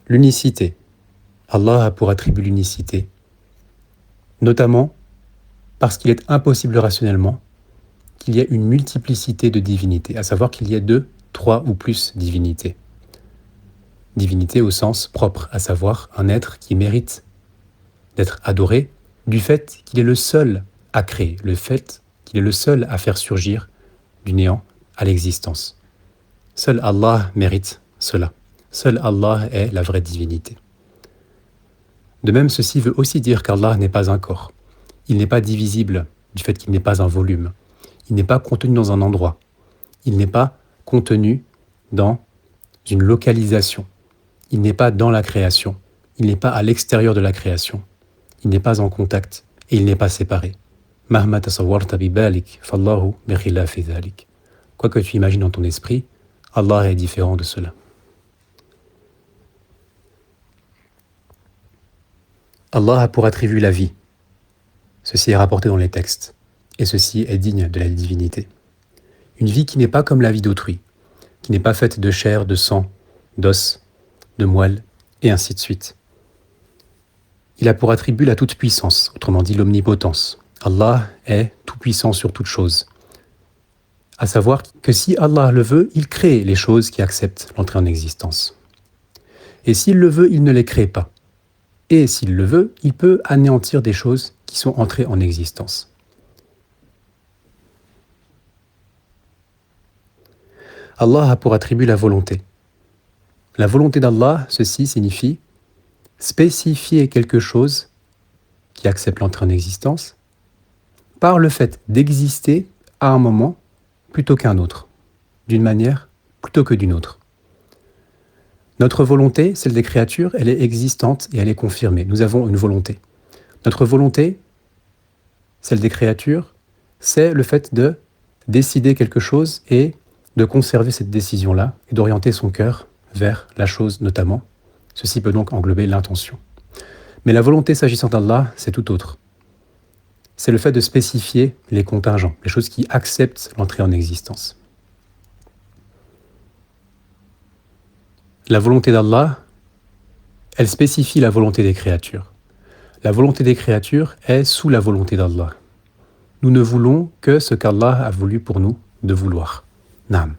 L'unicité. Allah a pour attribut l'unicité, notamment parce qu'il est impossible rationnellement qu'il y ait une multiplicité de divinités, à savoir qu'il y ait 2, 3 ou plus divinités. Divinité au sens propre, à savoir un être qui mérite d'être adoré du fait qu'il est le seul à créer, le fait qu'il est le seul à faire surgir du néant à l'existence. Seul Allah mérite cela. Seul Allah est la vraie divinité. De même, ceci veut aussi dire qu'Allah n'est pas un corps. Il n'est pas divisible du fait qu'il n'est pas un volume. Il n'est pas contenu dans un endroit. Il n'est pas contenu dans une localisation. Il n'est pas dans la création. Il n'est pas à l'extérieur de la création. Il n'est pas en contact et il n'est pas séparé. Mahma tasawwarta bi balik, fallahu bi khilafi dhalik. Quoi que tu imagines dans ton esprit, Allah est différent de cela. Allah a pour attribut la vie. Ceci est rapporté dans les textes, et ceci est digne de la divinité. Une vie qui n'est pas comme la vie d'autrui, qui n'est pas faite de chair, de sang, d'os, de moelle, et ainsi de suite. Il a pour attribut la toute-puissance, autrement dit l'omnipotence. Allah est tout-puissant sur toute chose. À savoir que si Allah le veut, il crée les choses qui acceptent l'entrée en existence. Et s'il le veut, il ne les crée pas. Et s'il le veut, il peut anéantir des choses qui sont entrées en existence. Allah a pour attribut la volonté. La volonté d'Allah, ceci signifie spécifier quelque chose qui accepte l'entrée en existence par le fait d'exister à un moment plutôt qu'un autre, d'une manière plutôt que d'une autre. Notre volonté, celle des créatures, elle est existante et elle est confirmée. Nous avons une volonté. Notre volonté, celle des créatures, c'est le fait de décider quelque chose et de conserver cette décision-là et d'orienter son cœur vers la chose notamment. Ceci peut donc englober l'intention. Mais la volonté s'agissant d'Allah, c'est tout autre. C'est le fait de spécifier les contingents, les choses qui acceptent l'entrée en existence. La volonté d'Allah, elle spécifie la volonté des créatures. La volonté des créatures est sous la volonté d'Allah. Nous ne voulons que ce qu'Allah a voulu pour nous de vouloir. Naam.